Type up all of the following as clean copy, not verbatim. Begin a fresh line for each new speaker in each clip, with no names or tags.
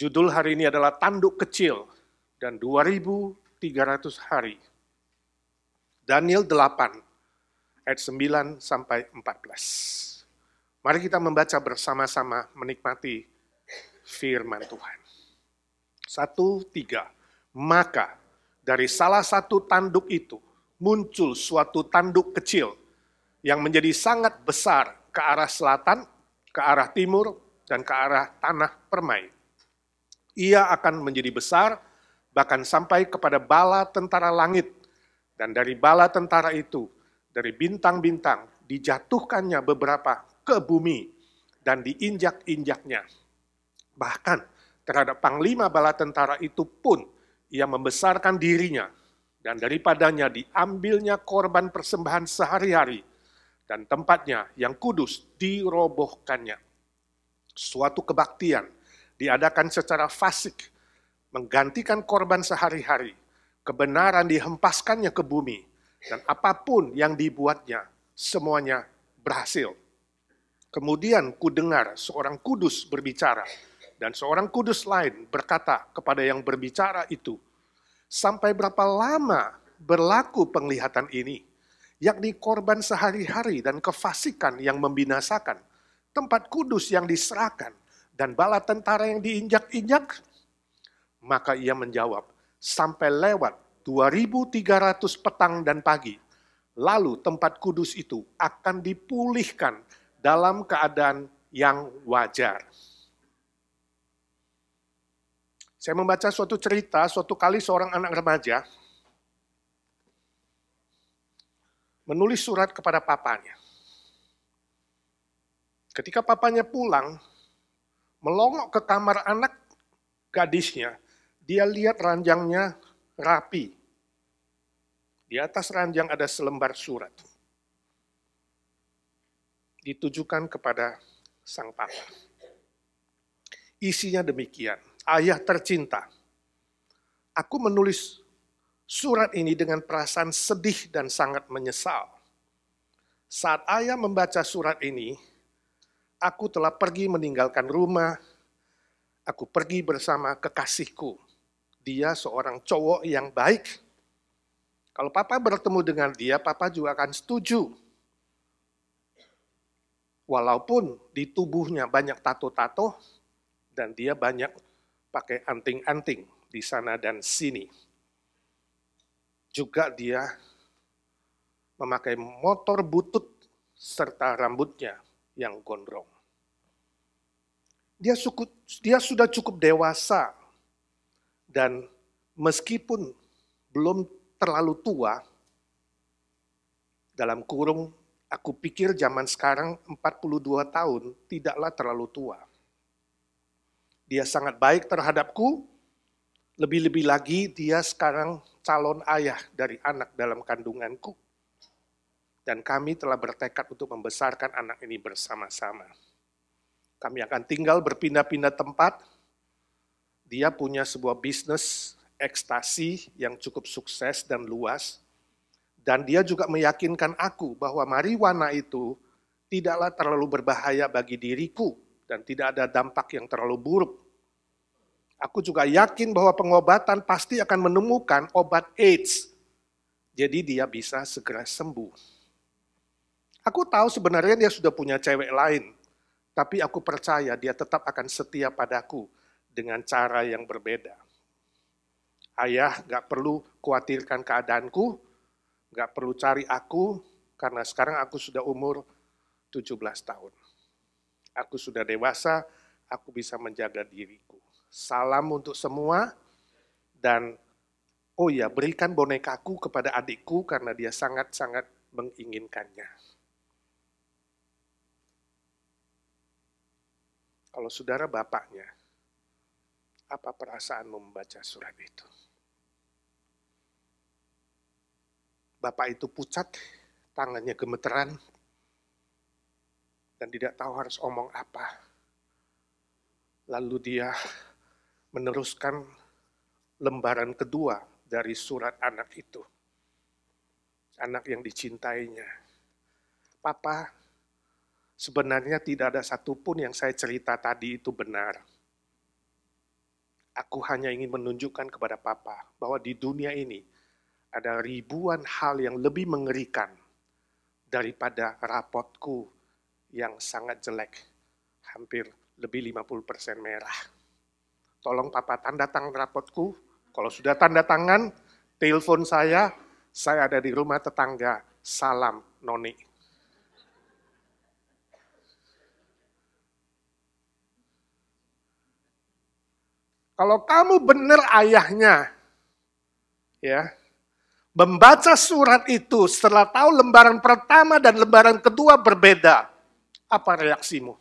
Judul hari ini adalah Tanduk Kecil dan 2300 hari. Daniel 8 ayat 9 sampai 14. Mari kita membaca bersama-sama menikmati firman Tuhan. 1, 3. Maka dari salah satu tanduk itu muncul suatu tanduk kecil yang menjadi sangat besar ke arah selatan, ke arah timur, dan ke arah tanah permai. Ia akan menjadi besar, bahkan sampai kepada bala tentara langit. Dan dari bala tentara itu, dari bintang-bintang, dijatuhkannya beberapa ke bumi dan diinjak-injaknya. Bahkan terhadap panglima bala tentara itu pun ia membesarkan dirinya, dan daripadanya diambilnya korban persembahan sehari-hari, dan tempatnya yang kudus dirobohkannya. Suatu kebaktian diadakan secara fasik, menggantikan korban sehari-hari, kebenaran dihempaskannya ke bumi, dan apapun yang dibuatnya, semuanya berhasil. Kemudian kudengar seorang kudus berbicara, dan seorang kudus lain berkata kepada yang berbicara itu, sampai berapa lama berlaku penglihatan ini, yakni korban sehari-hari dan kefasikan yang membinasakan, tempat kudus yang diserahkan, dan bala tentara yang diinjak-injak? Maka ia menjawab, sampai lewat 2300 petang dan pagi, lalu tempat kudus itu akan dipulihkan dalam keadaan yang wajar. Saya membaca suatu cerita, suatu kali seorang anak remaja menulis surat kepada papanya. Ketika papanya pulang, melongok ke kamar anak gadisnya, dia lihat ranjangnya rapi. Di atas ranjang ada selembar surat. Ditujukan kepada sang papa. Isinya demikian, ayah tercinta, aku menulis surat ini dengan perasaan sedih dan sangat menyesal. Saat ayah membaca surat ini, aku telah pergi meninggalkan rumah, aku pergi bersama kekasihku. Dia seorang cowok yang baik. Kalau papa bertemu dengan dia, papa juga akan setuju. Walaupun di tubuhnya banyak tato-tato, dan dia banyak pakai anting-anting di sana dan sini. Juga dia memakai motor butut serta rambutnya yang gondrong. Dia sudah cukup dewasa, dan meskipun belum terlalu tua, dalam kurung, aku pikir zaman sekarang 42 tahun tidaklah terlalu tua. Dia sangat baik terhadapku, lebih-lebih lagi dia sekarang calon ayah dari anak dalam kandunganku. Dan kami telah bertekad untuk membesarkan anak ini bersama-sama. Kami akan tinggal berpindah-pindah tempat. Dia punya sebuah bisnis ekstasi yang cukup sukses dan luas. Dan dia juga meyakinkan aku bahwa marijuana itu tidaklah terlalu berbahaya bagi diriku dan tidak ada dampak yang terlalu buruk. Aku juga yakin bahwa pengobatan pasti akan menemukan obat AIDS. Jadi dia bisa segera sembuh. Aku tahu sebenarnya dia sudah punya cewek lain, tapi aku percaya dia tetap akan setia padaku dengan cara yang berbeda. Ayah gak perlu khawatirkan keadaanku, gak perlu cari aku, karena sekarang aku sudah umur 17 tahun. Aku sudah dewasa, aku bisa menjaga diriku. Salam untuk semua, dan oh ya, berikan bonekaku kepada adikku karena dia sangat-sangat menginginkannya. Kalau saudara bapaknya, apa perasaanmu membaca surat itu? Bapak itu pucat, tangannya gemeteran, dan tidak tahu harus omong apa. Lalu dia meneruskan lembaran kedua dari surat anak itu. Anak yang dicintainya. Papa, sebenarnya tidak ada satupun yang saya cerita tadi itu benar. Aku hanya ingin menunjukkan kepada Papa bahwa di dunia ini ada ribuan hal yang lebih mengerikan daripada rapotku yang sangat jelek. Hampir lebih 50% merah. Tolong Papa tanda tangan rapotku. Kalau sudah tanda tangan, telepon saya ada di rumah tetangga. Salam, Noni. Kalau kamu benar ayahnya, ya, membaca surat itu setelah tahu lembaran pertama dan lembaran kedua berbeda, apa reaksimu?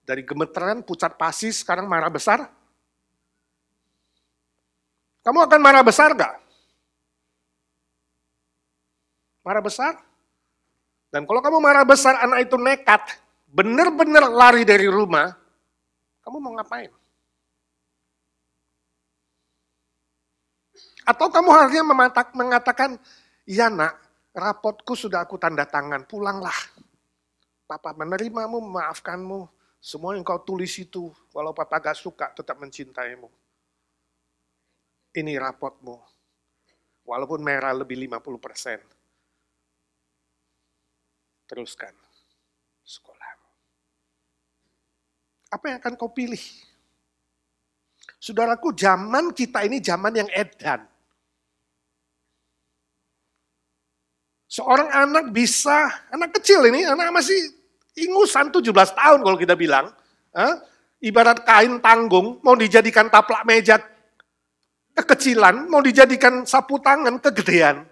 Dari gemeteran pucat pasi sekarang marah besar? Kamu akan marah besar gak? Marah besar? Dan kalau kamu marah besar, anak itu nekat, benar-benar lari dari rumah, kamu mau ngapain? Atau kamu harusnya mengatakan, iya nak, rapotku sudah aku tanda tangan, pulanglah. Papa menerimamu, memaafkanmu, semua yang kau tulis itu, walau Papa gak suka, tetap mencintaimu. Ini rapotmu, walaupun merah lebih 50%. Teruskan sekolah. Apa yang akan kau pilih? Saudaraku, zaman kita ini zaman yang edan. Seorang anak bisa, anak kecil ini, anak masih ingusan 17 tahun kalau kita bilang. Ibarat kain tanggung, mau dijadikan taplak meja kekecilan, mau dijadikan sapu tangan kegedean.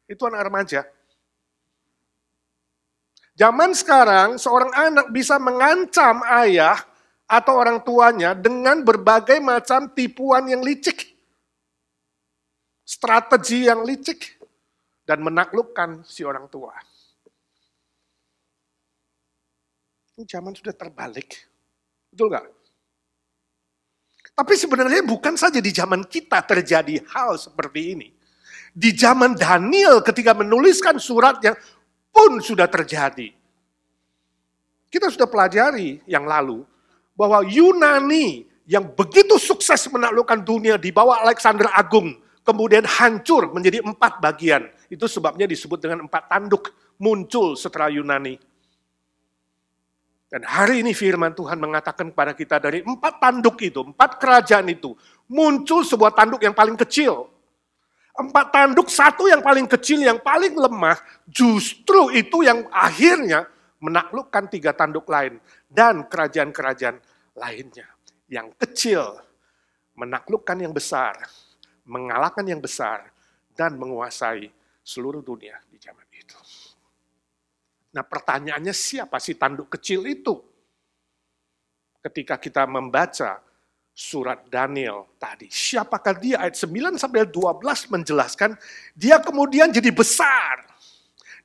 Itu anak remaja. Zaman sekarang, seorang anak bisa mengancam ayah atau orang tuanya dengan berbagai macam tipuan yang licik. Strategi yang licik. Dan menaklukkan si orang tua. Ini zaman sudah terbalik. Betul nggak? Tapi sebenarnya bukan saja di zaman kita terjadi hal seperti ini. Di zaman Daniel ketika menuliskan suratnya pun sudah terjadi. Kita sudah pelajari yang lalu bahwa Yunani yang begitu sukses menaklukkan dunia di bawah Alexander Agung, kemudian hancur menjadi 4 bagian. Itu sebabnya disebut dengan 4 tanduk muncul setelah Yunani. Dan hari ini firman Tuhan mengatakan kepada kita dari 4 tanduk itu, 4 kerajaan itu, muncul sebuah tanduk yang paling kecil. 4 tanduk, satu yang paling kecil, yang paling lemah, justru itu yang akhirnya menaklukkan 3 tanduk lain. Dan kerajaan-kerajaan lainnya. Yang kecil menaklukkan yang besar, mengalahkan yang besar, dan menguasai seluruh dunia di zaman itu. Nah pertanyaannya siapa sih tanduk kecil itu? Ketika kita membaca surat Daniel tadi. Siapakah dia? Ayat 9-12 menjelaskan, dia kemudian jadi besar.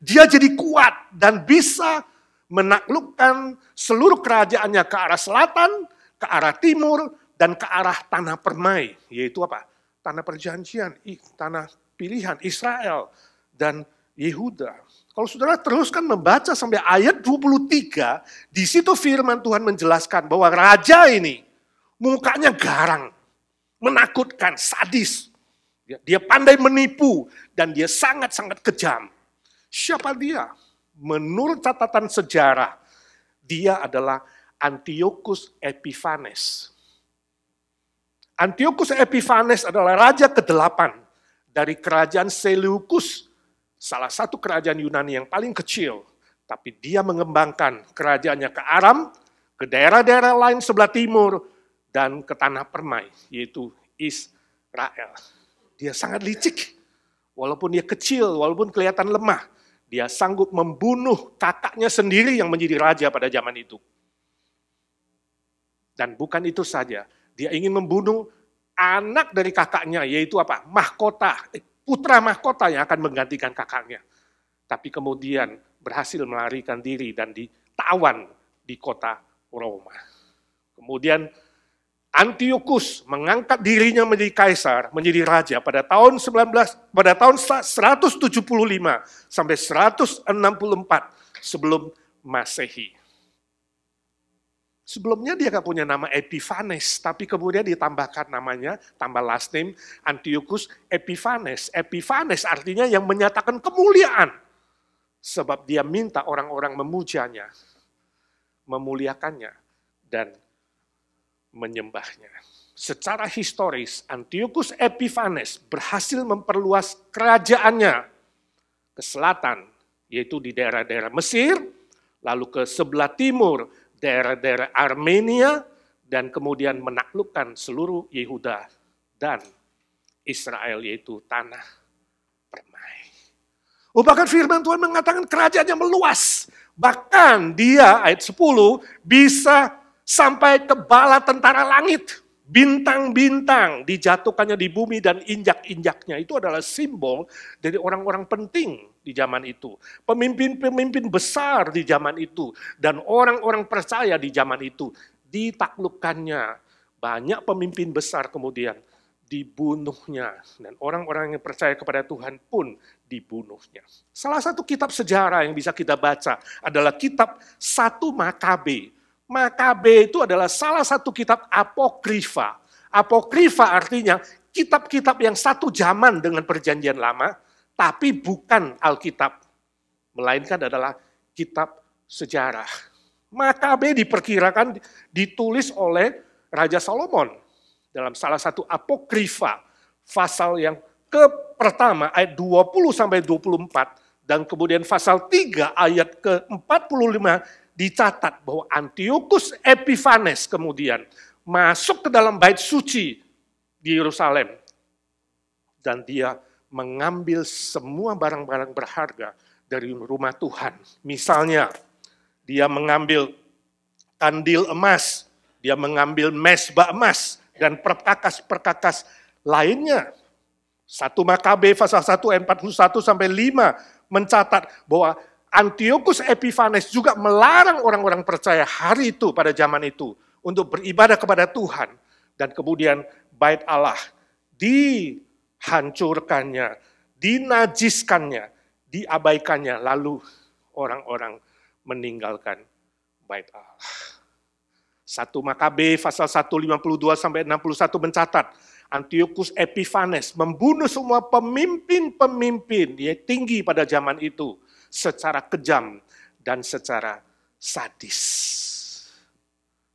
Dia jadi kuat dan bisa menaklukkan seluruh kerajaannya ke arah selatan, ke arah timur, dan ke arah tanah permai. Yaitu apa? Tanah perjanjian, tanah pilihan Israel dan Yehuda. Kalau saudara teruskan membaca sampai ayat 23, di situ firman Tuhan menjelaskan bahwa raja ini mukanya garang, menakutkan, sadis. Dia pandai menipu dan dia sangat-sangat kejam. Siapa dia? Menurut catatan sejarah, dia adalah Antiochus Epiphanes. Antiochus Epiphanes adalah raja ke-8 dari kerajaan Seleukus, salah satu kerajaan Yunani yang paling kecil, tapi dia mengembangkan kerajaannya ke Aram, ke daerah-daerah lain sebelah timur, dan ke tanah permai, yaitu Israel. Dia sangat licik, walaupun dia kecil, walaupun kelihatan lemah, dia sanggup membunuh kakaknya sendiri yang menjadi raja pada zaman itu. Dan bukan itu saja, dia ingin membunuh anak dari kakaknya, yaitu apa? Mahkota, putra mahkota yang akan menggantikan kakaknya. Tapi kemudian berhasil melarikan diri dan ditawan di kota Roma. Kemudian Antiochus mengangkat dirinya menjadi kaisar, menjadi raja pada tahun 175 sampai 164 sebelum Masehi. Sebelumnya dia nggak punya nama Epiphanes, tapi kemudian ditambahkan namanya, tambah last name, Antiochus Epiphanes. Epiphanes artinya yang menyatakan kemuliaan. Sebab dia minta orang-orang memujanya, memuliakannya, dan menyembahnya. Secara historis, Antiochus Epiphanes berhasil memperluas kerajaannya ke selatan, yaitu di daerah-daerah Mesir, lalu ke sebelah timur, daerah-daerah Armenia, dan kemudian menaklukkan seluruh Yehuda dan Israel, yaitu tanah permai. Bahkan firman Tuhan mengatakan kerajaannya meluas. Bahkan dia, ayat 10, bisa sampai ke bala tentara langit. Bintang-bintang dijatuhkannya di bumi dan injak-injaknya. Itu adalah simbol dari orang-orang penting di zaman itu. Pemimpin-pemimpin besar di zaman itu. Dan orang-orang percaya di zaman itu. Ditaklukkannya. Banyak pemimpin besar kemudian dibunuhnya. Dan orang-orang yang percaya kepada Tuhan pun dibunuhnya. Salah satu kitab sejarah yang bisa kita baca adalah kitab 1 Makabe. Makabe itu adalah salah satu kitab apokrifa. Apokrifa artinya kitab-kitab yang satu zaman dengan perjanjian lama, tapi bukan Alkitab. Melainkan adalah kitab sejarah. Makabe diperkirakan ditulis oleh Raja Solomon dalam salah satu apokrifa, pasal yang pertama ayat 20-24, dan kemudian pasal 3 ayat ke-45, dicatat bahwa Antiochus Epiphanes kemudian masuk ke dalam bait suci di Yerusalem. Dan dia mengambil semua barang-barang berharga dari rumah Tuhan. Misalnya, dia mengambil kandil emas, dia mengambil mesbah emas, dan perkakas-perkakas lainnya. 1 Makabe pasal 1 ayat 41-5 mencatat bahwa Antiochus Epiphanes juga melarang orang-orang percaya hari itu pada zaman itu untuk beribadah kepada Tuhan. Dan kemudian bait Allah dihancurkannya, dinajiskannya, diabaikannya, lalu orang-orang meninggalkan bait Allah. 1 Makabe pasal 1:52-61 mencatat, Antiochus Epiphanes membunuh semua pemimpin-pemimpin yang tinggi pada zaman itu secara kejam dan secara sadis.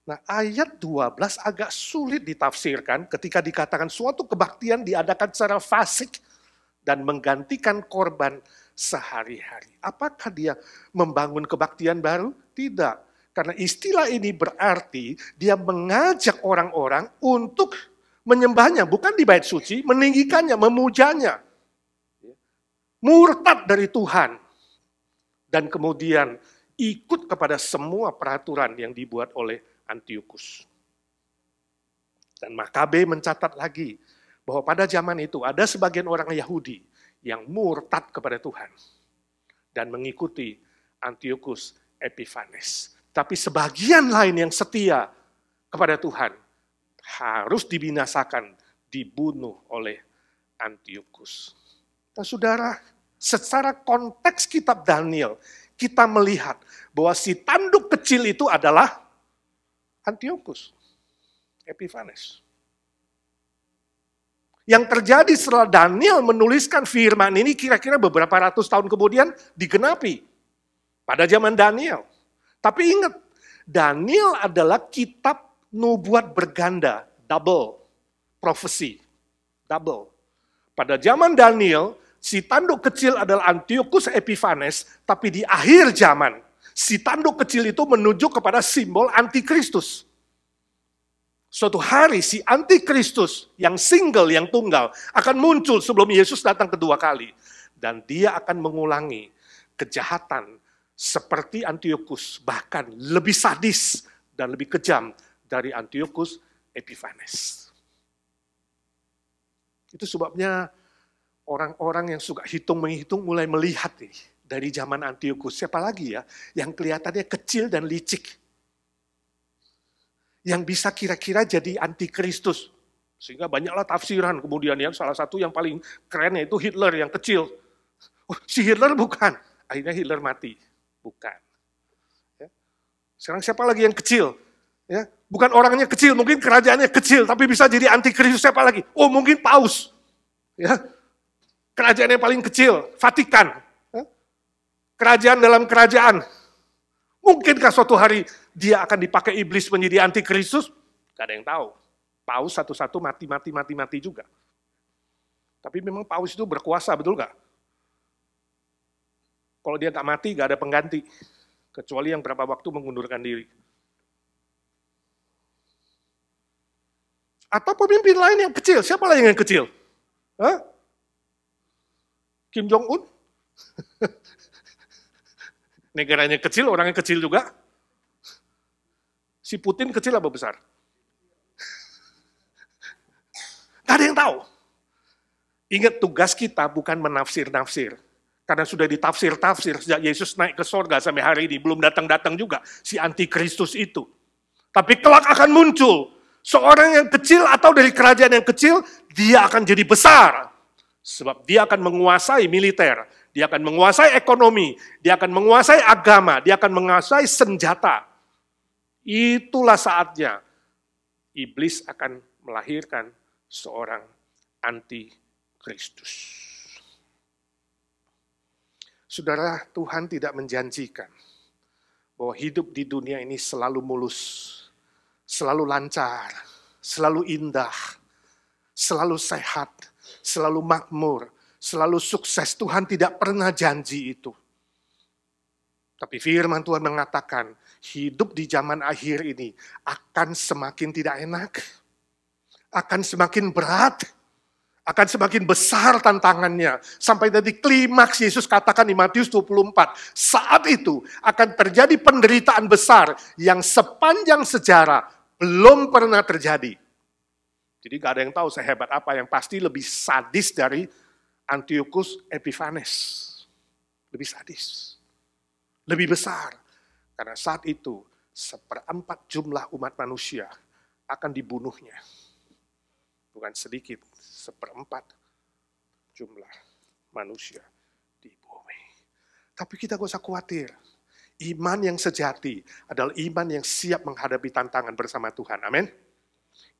Nah, ayat 12 agak sulit ditafsirkan ketika dikatakan suatu kebaktian diadakan secara fasik dan menggantikan korban sehari-hari. Apakah dia membangun kebaktian baru? Tidak. Karena istilah ini berarti dia mengajak orang-orang untuk menyembahnya, bukan di bait suci, meninggikannya, memujanya. Murtad dari Tuhan. Dan kemudian ikut kepada semua peraturan yang dibuat oleh Antiochus. Dan Makabe mencatat lagi bahwa pada zaman itu ada sebagian orang Yahudi yang murtad kepada Tuhan dan mengikuti Antiochus Epiphanes. Tapi sebagian lain yang setia kepada Tuhan harus dibinasakan, dibunuh oleh Antiochus. Nah, saudara, secara konteks kitab Daniel, kita melihat bahwa si tanduk kecil itu adalah Antiochus Epiphanes. Yang terjadi setelah Daniel menuliskan firman ini kira-kira beberapa ratus tahun kemudian digenapi pada zaman Daniel. Tapi ingat, Daniel adalah kitab nubuat berganda, double prophecy, double. Pada zaman Daniel, si tanduk kecil adalah Antiochus Epiphanes, tapi di akhir zaman, si tanduk kecil itu menuju kepada simbol antikristus. Suatu hari si antikristus yang single, yang tunggal, akan muncul sebelum Yesus datang kedua kali. Dan dia akan mengulangi kejahatan seperti Antiochus, bahkan lebih sadis dan lebih kejam dari Antiochus Epiphanes. Itu sebabnya orang-orang yang suka hitung-menghitung mulai melihat nih, dari zaman Antiochus, siapa lagi ya, yang kelihatannya kecil dan licik. Yang bisa kira-kira jadi antikristus. Sehingga banyaklah tafsiran kemudian yang salah satu yang paling keren yaitu Hitler yang kecil. Oh, si Hitler bukan, akhirnya Hitler mati. Bukan. Ya. Sekarang siapa lagi yang kecil? Ya, bukan orangnya kecil, mungkin kerajaannya kecil, tapi bisa jadi antikristus. Siapa lagi? Oh, mungkin Paus. Ya, kerajaan yang paling kecil, Vatikan. Ya, kerajaan dalam kerajaan. Mungkinkah suatu hari dia akan dipakai iblis menjadi antikristus? Gak ada yang tahu. Paus satu-satu mati juga. Tapi memang Paus itu berkuasa, betul gak? Kalau dia gak mati, gak ada pengganti. Kecuali yang berapa waktu mengundurkan diri. Atau pemimpin lain yang kecil. Siapa lagi yang kecil? Hah? Kim Jong-un? Negaranya kecil, orangnya kecil juga. Si Putin kecil apa besar? Gak ada yang tahu. Ingat, tugas kita bukan menafsir-nafsir. Karena sudah ditafsir-tafsir sejak Yesus naik ke sorga sampai hari ini. Belum datang-datang juga si antikristus itu. Tapi kelak akan muncul. Seorang yang kecil atau dari kerajaan yang kecil, dia akan jadi besar. Sebab dia akan menguasai militer, dia akan menguasai ekonomi, dia akan menguasai agama, dia akan menguasai senjata. Itulah saatnya iblis akan melahirkan seorang antikristus. Saudara, Tuhan tidak menjanjikan bahwa hidup di dunia ini selalu mulus, selalu lancar, selalu indah, selalu sehat, selalu makmur, selalu sukses. Tuhan tidak pernah janji itu. Tapi firman Tuhan mengatakan, hidup di zaman akhir ini akan semakin tidak enak, akan semakin berat, akan semakin besar tantangannya. Sampai nanti klimaks Yesus katakan di Matius 24, saat itu akan terjadi penderitaan besar yang sepanjang sejarah belum pernah terjadi. Jadi gak ada yang tahu sehebat apa, yang pasti lebih sadis dari Antiochus Epiphanes. Lebih sadis. Lebih besar. Karena saat itu, 1/4 jumlah umat manusia akan dibunuhnya. Bukan sedikit, 1/4 jumlah manusia di bumi. Tapi kita gak usah khawatir. Iman yang sejati adalah iman yang siap menghadapi tantangan bersama Tuhan. Amin.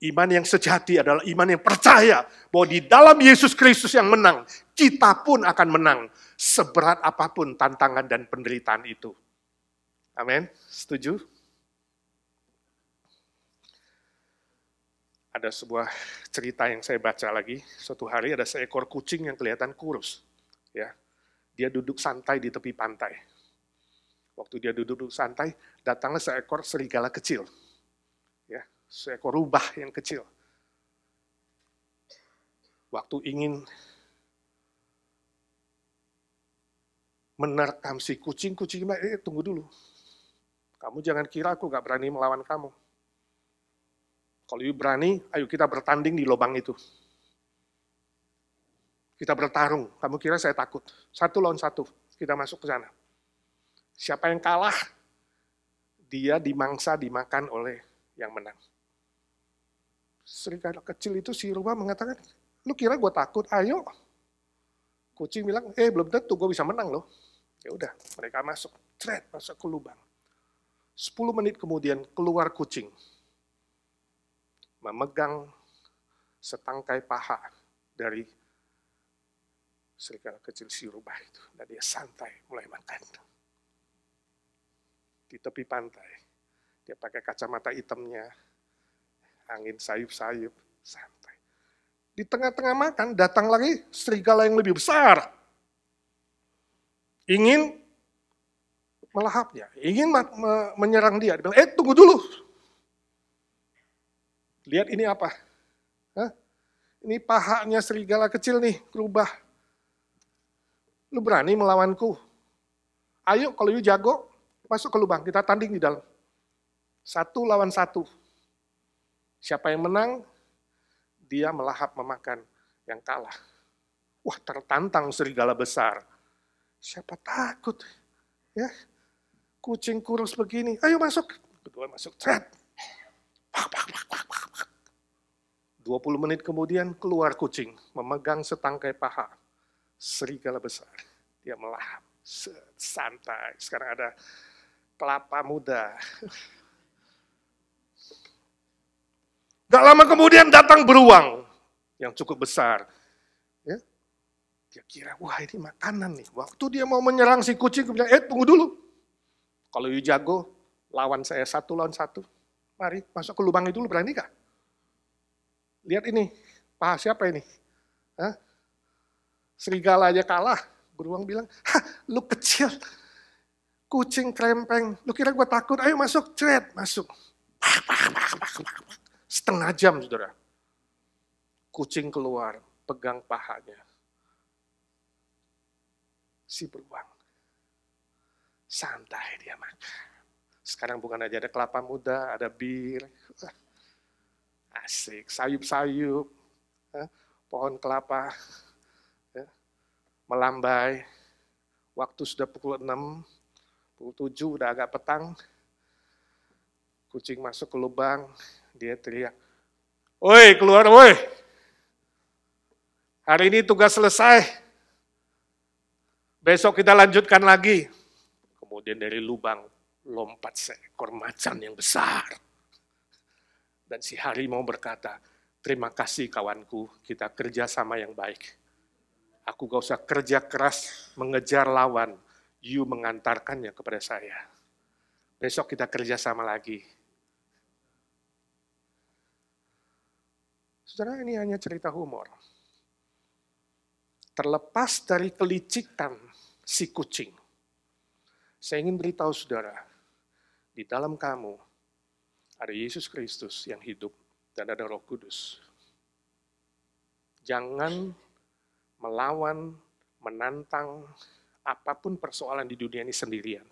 Iman yang sejati adalah iman yang percaya bahwa di dalam Yesus Kristus yang menang, kita pun akan menang seberat apapun tantangan dan penderitaan itu. Amin. Setuju? Ada sebuah cerita yang saya baca lagi. Suatu hari ada seekor kucing yang kelihatan kurus. Ya, dia duduk santai di tepi pantai. Waktu dia duduk santai, datanglah seekor serigala kecil. Ya, seekor rubah yang kecil. Waktu ingin menerkam si kucing tunggu dulu. Kamu jangan kira aku gak berani melawan kamu. Kalau you berani, ayo kita bertanding di lubang itu. Kita bertarung, kamu kira saya takut. 1 lawan 1, kita masuk ke sana. Siapa yang kalah, dia dimangsa, dimakan oleh yang menang. Serigala kecil itu si rubah mengatakan, lu kira gue takut? Ayo. Kucing bilang, belum tentu gue bisa menang loh. Ya udah, mereka masuk ke lubang. 10 menit kemudian keluar kucing. Memegang setangkai paha dari serigala kecil si rubah itu. Dan dia santai mulai makan. Di tepi pantai, dia pakai kacamata hitamnya, angin sayup-sayup, santai. Di tengah-tengah makan, datang lagi serigala yang lebih besar. Ingin melahapnya, ingin menyerang dia. Dia bilang, tunggu dulu. Lihat ini apa? Hah? Ini pahanya serigala kecil nih, rubah. Lu berani melawanku? Ayo kalau lu jago, masuk ke lubang, kita tanding di dalam. 1 lawan 1. Siapa yang menang, dia melahap memakan yang kalah. Wah, tertantang serigala besar. Siapa takut? Ya, kucing kurus begini, ayo masuk. Kedua masuk, 20 menit kemudian keluar kucing, memegang setangkai paha serigala besar. Dia melahap, santai. Sekarang ada kelapa muda. Gak lama kemudian datang beruang yang cukup besar. Ya. Dia kira, wah ini makanan nih. Waktu dia mau menyerang si kucing, dia bilang, tunggu dulu. Kalau you jago, lawan saya 1 lawan 1. Mari masuk ke lubang itu, lu berani gak? Lihat ini, paha siapa ini? Hah? Serigala aja kalah. Beruang bilang, lu kecil. Kucing krempeng. Lu kira gue takut? Ayo masuk, cret, masuk. Setengah jam, saudara. Kucing keluar, pegang pahanya. Si beruang. Santai dia makan. Sekarang bukan aja ada kelapa muda, ada bir. Asik, sayup-sayup. Pohon kelapa. Melambai, waktu sudah pukul 6, pukul 7 udah agak petang, kucing masuk ke lubang, dia teriak, "Woi, keluar woi, hari ini tugas selesai, besok kita lanjutkan lagi." Kemudian dari lubang lompat seekor macan yang besar. Dan si harimau berkata, "Terima kasih kawanku, kita kerja sama yang baik. Aku gak usah kerja keras mengejar lawan, you mengantarkannya kepada saya. Besok kita kerja sama lagi." Saudara, ini hanya cerita humor. Terlepas dari kelicikan si kucing, saya ingin beritahu saudara, di dalam kamu ada Yesus Kristus yang hidup dan ada Roh Kudus. Jangan melawan, menantang apapun persoalan di dunia ini sendirian.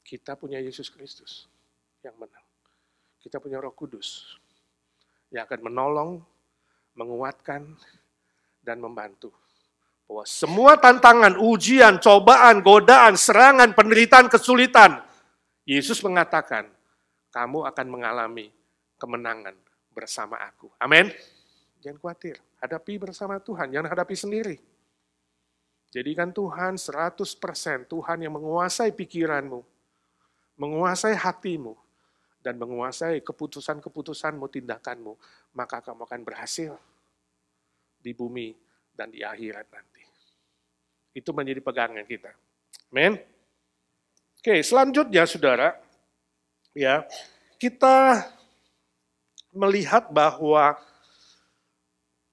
Kita punya Yesus Kristus yang menang. Kita punya Roh Kudus yang akan menolong, menguatkan, dan membantu. Bahwa semua tantangan, ujian, cobaan, godaan, serangan, penderitaan, kesulitan, Yesus mengatakan, kamu akan mengalami kemenangan bersama aku. Amin. Jangan khawatir, hadapi bersama Tuhan, jangan hadapi sendiri. Jadikan Tuhan 100%, Tuhan yang menguasai pikiranmu, menguasai hatimu, dan menguasai keputusan-keputusanmu, tindakanmu, maka kamu akan berhasil di bumi dan di akhirat nanti. Itu menjadi pegangan kita. Amin. Oke, selanjutnya saudara, ya, kita melihat bahwa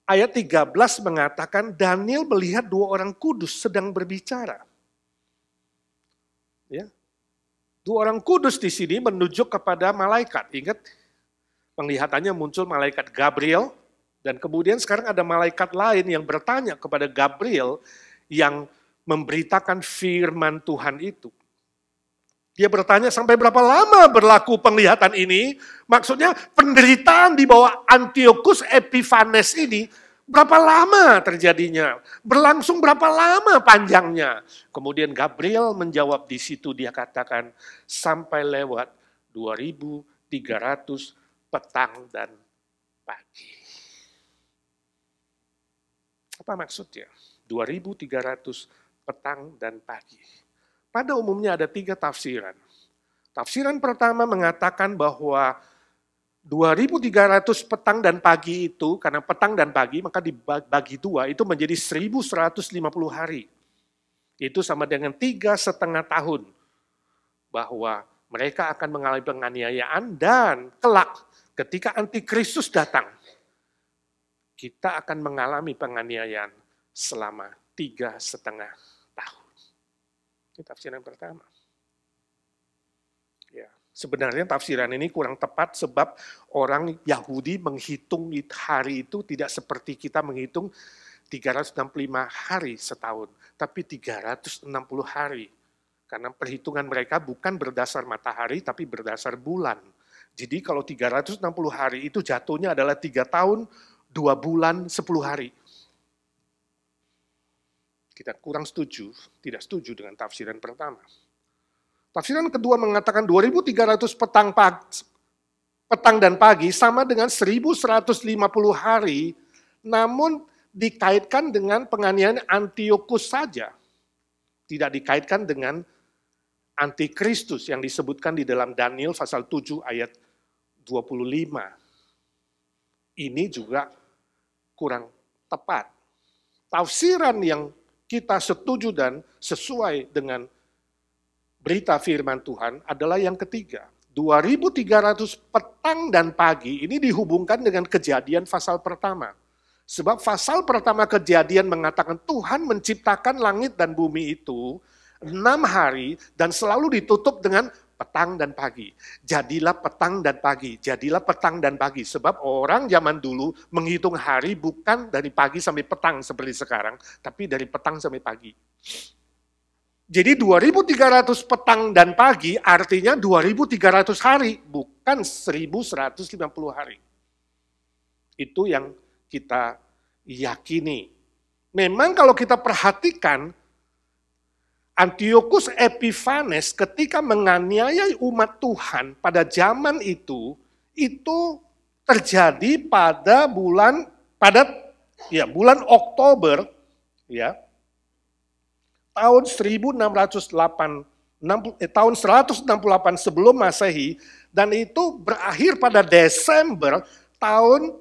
ayat 13 mengatakan Daniel melihat 2 orang kudus sedang berbicara. Ya. 2 orang kudus di sini menunjuk kepada malaikat. Ingat, penglihatannya muncul malaikat Gabriel, dan kemudian sekarang ada malaikat lain yang bertanya kepada Gabriel yang memberitakan firman Tuhan itu. Dia bertanya, sampai berapa lama berlaku penglihatan ini? Maksudnya penderitaan di bawah Antiochus Epiphanes ini, berapa lama terjadinya? Berlangsung berapa lama panjangnya? Kemudian Gabriel menjawab di situ, dia katakan, sampai lewat 2300 petang dan pagi. Apa maksudnya? 2300 petang dan pagi. Pada umumnya ada 3 tafsiran. Tafsiran pertama mengatakan bahwa 2300 petang dan pagi itu, karena petang dan pagi, maka dibagi 2, itu menjadi 1150 hari. Itu sama dengan 3,5 tahun. Bahwa mereka akan mengalami penganiayaan dan kelak ketika Antikristus datang, kita akan mengalami penganiayaan selama 3,5 tahun. Ini tafsiran pertama. Ya, sebenarnya tafsiran ini kurang tepat sebab orang Yahudi menghitung hari itu tidak seperti kita menghitung 365 hari setahun, tapi 360 hari. Karena perhitungan mereka bukan berdasar matahari, tapi berdasar bulan. Jadi kalau 360 hari itu jatuhnya adalah 3 tahun, 2 bulan, 10 hari. Kita kurang setuju, tidak setuju dengan tafsiran pertama. Tafsiran kedua mengatakan 2300 petang dan pagi sama dengan 1150 hari, namun dikaitkan dengan penganiayaan Antiochus saja. Tidak dikaitkan dengan Antikristus yang disebutkan di dalam Daniel pasal 7 ayat 25. Ini juga kurang tepat. Tafsiran yang kita setuju dan sesuai dengan berita firman Tuhan adalah yang ketiga. 2300 petang dan pagi ini dihubungkan dengan Kejadian pasal pertama. Sebab pasal pertama Kejadian mengatakan Tuhan menciptakan langit dan bumi itu 6 hari dan selalu ditutup dengan petang dan pagi. Jadilah petang dan pagi, jadilah petang dan pagi. Sebab orang zaman dulu menghitung hari bukan dari pagi sampai petang seperti sekarang, tapi dari petang sampai pagi. Jadi 2300 petang dan pagi artinya 2300 hari, bukan 1150 hari. Itu yang kita yakini. Memang kalau kita perhatikan, Antiochus Epiphanes ketika menganiaya umat Tuhan pada zaman itu terjadi pada bulan Oktober ya. Tahun 168 sebelum Masehi dan itu berakhir pada Desember tahun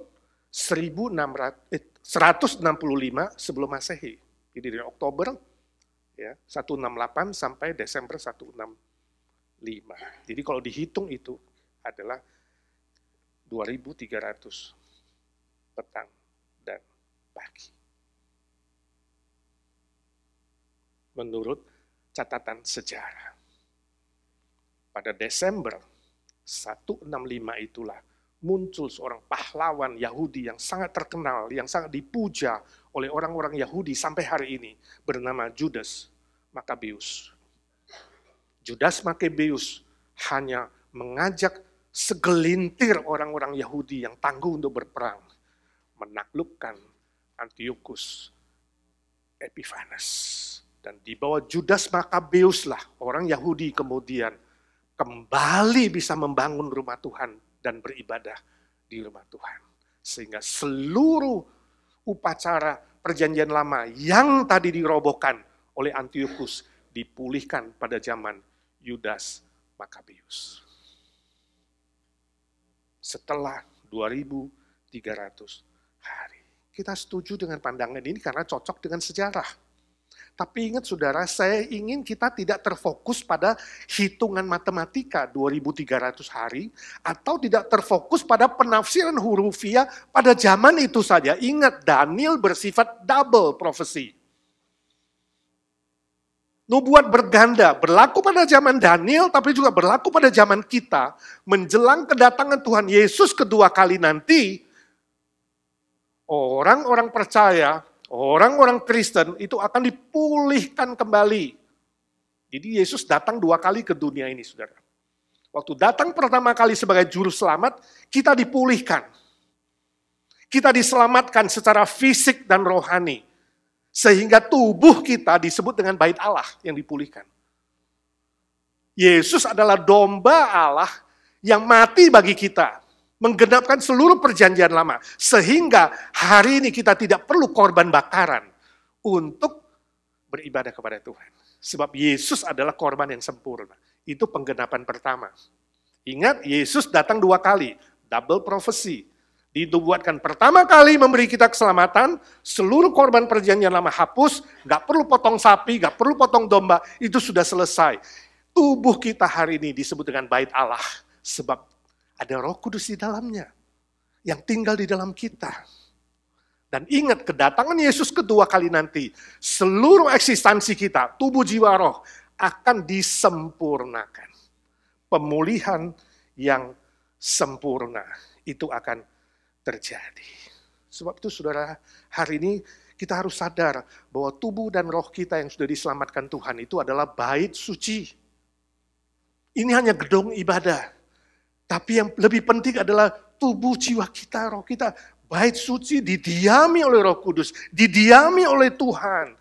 165 sebelum Masehi. Jadi dari Oktober ya 168 sampai Desember 165. Jadi kalau dihitung itu adalah 2300 petang dan pagi. Menurut catatan sejarah. Pada Desember 165 itulah muncul seorang pahlawan Yahudi yang sangat terkenal, yang sangat dipuja oleh orang-orang Yahudi sampai hari ini, bernama Judas Maccabeus. Judas Maccabeus hanya mengajak segelintir orang-orang Yahudi yang tangguh untuk berperang, menaklukkan Antiochus Epiphanes. Dan di bawah Judas Maccabeus lah orang Yahudi kemudian kembali bisa membangun rumah Tuhan dan beribadah di rumah Tuhan. Sehingga seluruh upacara perjanjian lama yang tadi dirobohkan oleh Antiochus dipulihkan pada zaman Judas Maccabeus. Setelah 2300 hari. Kita setuju dengan pandangan ini karena cocok dengan sejarah. Tapi ingat saudara, saya ingin kita tidak terfokus pada hitungan matematika 2300 hari, atau tidak terfokus pada penafsiran hurufiah pada zaman itu saja. Ingat, Daniel bersifat double prophecy. Nubuat berganda, berlaku pada zaman Daniel, tapi juga berlaku pada zaman kita. Menjelang kedatangan Tuhan Yesus kedua kali nanti, orang-orang percaya, orang-orang Kristen itu akan dipulihkan kembali. Jadi Yesus datang 2 kali ke dunia ini, saudara. Waktu datang pertama kali sebagai juru selamat, kita dipulihkan. Kita diselamatkan secara fisik dan rohani. Sehingga tubuh kita disebut dengan bait Allah yang dipulihkan. Yesus adalah domba Allah yang mati bagi kita. Menggenapkan seluruh perjanjian lama. Sehingga hari ini kita tidak perlu korban bakaran untuk beribadah kepada Tuhan. Sebab Yesus adalah korban yang sempurna. Itu penggenapan pertama. Ingat, Yesus datang 2 kali. Double prophecy. Dinubuatkan pertama kali memberi kita keselamatan, seluruh korban perjanjian lama hapus, gak perlu potong sapi, gak perlu potong domba, itu sudah selesai. Tubuh kita hari ini disebut dengan bait Allah. Sebab ada Roh Kudus di dalamnya, yang tinggal di dalam kita. Dan ingat, kedatangan Yesus kedua kali nanti, seluruh eksistensi kita, tubuh, jiwa, roh, akan disempurnakan. Pemulihan yang sempurna, itu akan terjadi. Sebab itu saudara, hari ini kita harus sadar bahwa tubuh dan roh kita yang sudah diselamatkan Tuhan itu adalah bait suci. Ini hanya gedung ibadah. Tapi yang lebih penting adalah tubuh, jiwa kita, roh kita. Bait suci didiami oleh Roh Kudus, didiami oleh Tuhan.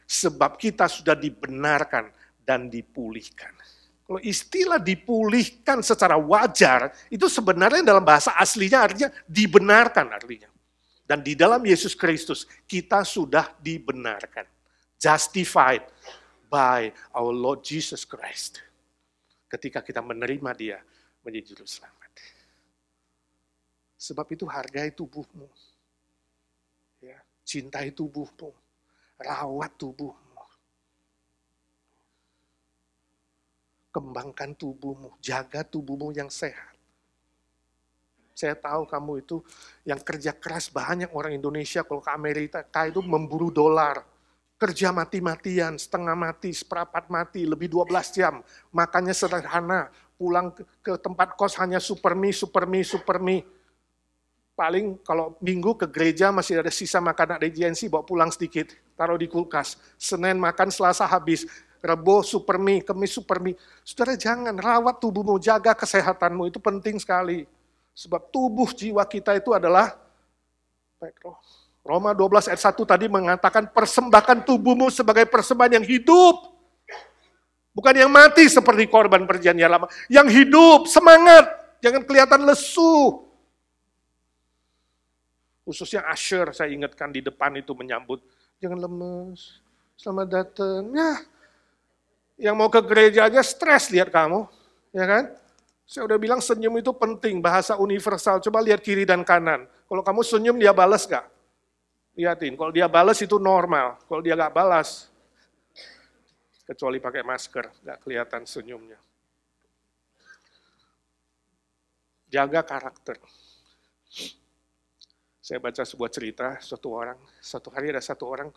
Sebab kita sudah dibenarkan dan dipulihkan. Kalau istilah dipulihkan secara wajar, itu sebenarnya dalam bahasa aslinya artinya dibenarkan artinya. Dan di dalam Yesus Kristus kita sudah dibenarkan. Justified by our Lord Jesus Christ. Ketika kita menerima Dia menjadi juru selamat. Sebab itu hargai tubuhmu. Ya, cintai tubuhmu. Rawat tubuhmu. Kembangkan tubuhmu. Jaga tubuhmu yang sehat. Saya tahu kamu itu yang kerja keras, banyak orang Indonesia kalau ke Amerika itu memburu dolar. Kerja mati-matian, setengah mati, seperempat mati, lebih 12 jam. Makannya sederhana, pulang ke tempat kos hanya super mie. Paling kalau minggu ke gereja masih ada sisa makanan regensi, bawa pulang sedikit, taruh di kulkas. Senin makan, Selasa habis. Rebo super mie, Kamis super mie. Saudara jangan, rawat tubuhmu, jaga kesehatanmu, itu penting sekali. Sebab tubuh jiwa kita itu adalah Roma 12 ayat 1 tadi mengatakan persembahkan tubuhmu sebagai persembahan yang hidup. Bukan yang mati seperti korban perjanjian lama. Yang hidup, semangat, jangan kelihatan lesu. Khususnya Asher, saya ingatkan di depan itu menyambut. Jangan lemes, selamat datang. Ya, yang mau ke gereja aja stres lihat kamu. Ya kan? Saya udah bilang senyum itu penting, bahasa universal. Coba lihat kiri dan kanan. Kalau kamu senyum, dia balas gak? Lihatin, kalau dia balas itu normal. Kalau dia gak balas, kecuali pakai masker, gak kelihatan senyumnya. Jaga karakter. Saya baca sebuah cerita, suatu hari ada satu orang,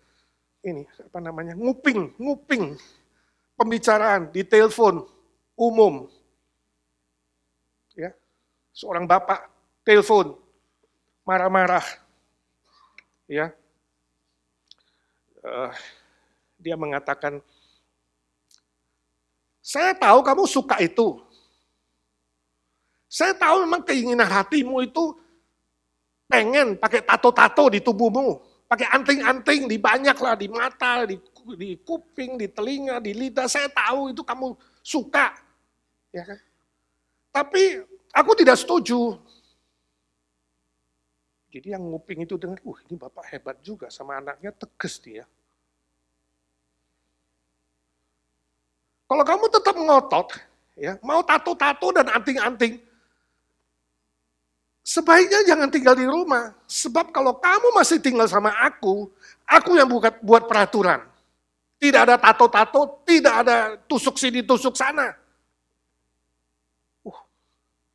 nguping pembicaraan di telepon umum. Ya, seorang bapak telepon, marah-marah. Ya, dia mengatakan, saya tahu kamu suka itu. Saya tahu memang keinginan hatimu itu pengen pakai tato-tato di tubuhmu, pakai anting-anting di banyak lah, di mata, di kuping, di telinga, di lidah. Saya tahu itu kamu suka, ya kan? Tapi aku tidak setuju. Jadi yang nguping itu dengar, ini bapak hebat juga sama anaknya, tegas dia. Kalau kamu tetap ngotot, ya mau tato-tato dan anting-anting, sebaiknya jangan tinggal di rumah. Sebab kalau kamu masih tinggal sama aku yang buat peraturan. Tidak ada tato-tato, tidak ada tusuk sini, tusuk sana.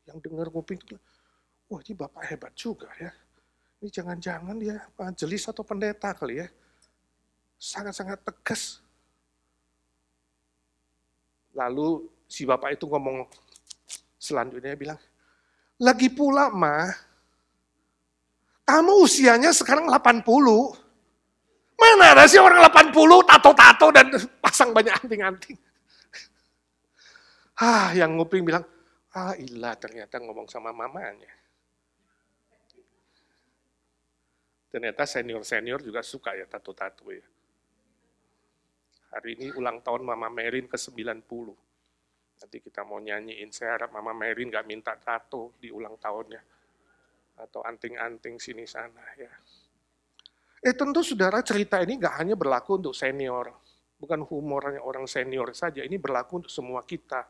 Yang dengar nguping itu, ini bapak hebat juga ya. Ini jangan-jangan dia majelis atau pendeta kali ya. Sangat-sangat tegas. Lalu si bapak itu ngomong selanjutnya, bilang, lagi pula mah, kamu usianya sekarang 80. Mana ada sih orang 80 tato-tato dan pasang banyak anting-anting. Yang nguping bilang, ilah ternyata ngomong sama mamanya. Ternyata senior-senior juga suka ya tato-tato ya. Hari ini ulang tahun Mama Merin ke-90. Nanti kita mau nyanyiin, saya harap Mama Merin gak minta tato di ulang tahunnya. Atau anting-anting sini sana ya. Tentu saudara, cerita ini gak hanya berlaku untuk senior. Bukan humornya orang senior saja, ini berlaku untuk semua kita.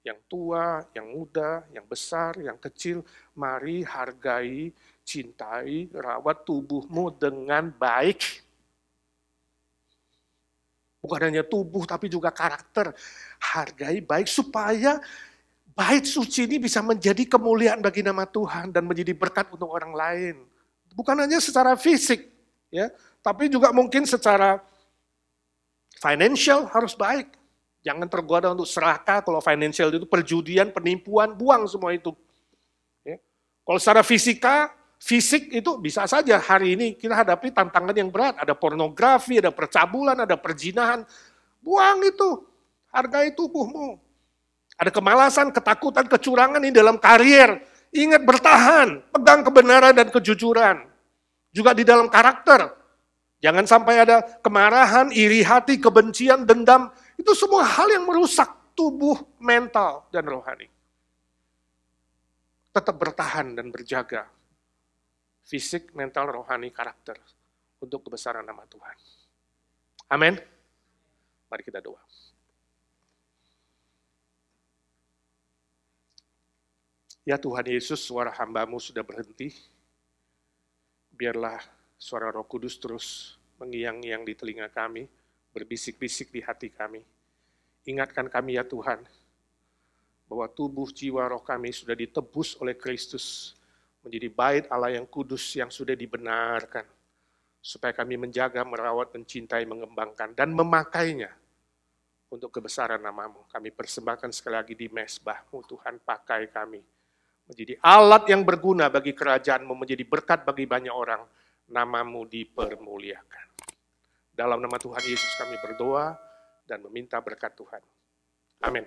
Yang tua, yang muda, yang besar, yang kecil, mari hargai, cintai, rawat tubuhmu dengan baik. Bukan hanya tubuh, tapi juga karakter. Hargai baik, supaya bait suci ini bisa menjadi kemuliaan bagi nama Tuhan dan menjadi berkat untuk orang lain. Bukan hanya secara fisik, ya, tapi juga mungkin secara financial harus baik. Jangan tergoda untuk serakah, kalau financial itu perjudian, penipuan, buang semua itu. Ya. Kalau secara fisik itu bisa saja hari ini kita hadapi tantangan yang berat. Ada pornografi, ada percabulan, ada perzinahan. Buang itu, hargai tubuhmu. Ada kemalasan, ketakutan, kecurangan ini dalam karier. Ingat bertahan, pegang kebenaran dan kejujuran. Juga di dalam karakter. Jangan sampai ada kemarahan, iri hati, kebencian, dendam. Itu semua hal yang merusak tubuh, mental, dan rohani. Tetap bertahan dan berjaga. Fisik, mental, rohani, karakter. Untuk kebesaran nama Tuhan. Amin. Mari kita doa. Ya Tuhan Yesus, suara hamba-Mu sudah berhenti. Biarlah suara Roh Kudus terus mengiang-ngiang di telinga kami, berbisik-bisik di hati kami. Ingatkan kami ya Tuhan, bahwa tubuh, jiwa, roh kami sudah ditebus oleh Kristus, menjadi bait Allah yang kudus yang sudah dibenarkan, supaya kami menjaga, merawat, mencintai, mengembangkan, dan memakainya untuk kebesaran nama-Mu. Kami persembahkan sekali lagi di mezbah-Mu, Tuhan, pakai kami menjadi alat yang berguna bagi kerajaan-Mu, menjadi berkat bagi banyak orang. Nama-Mu dipermuliakan. Dalam nama Tuhan Yesus kami berdoa dan meminta berkat Tuhan. Amin.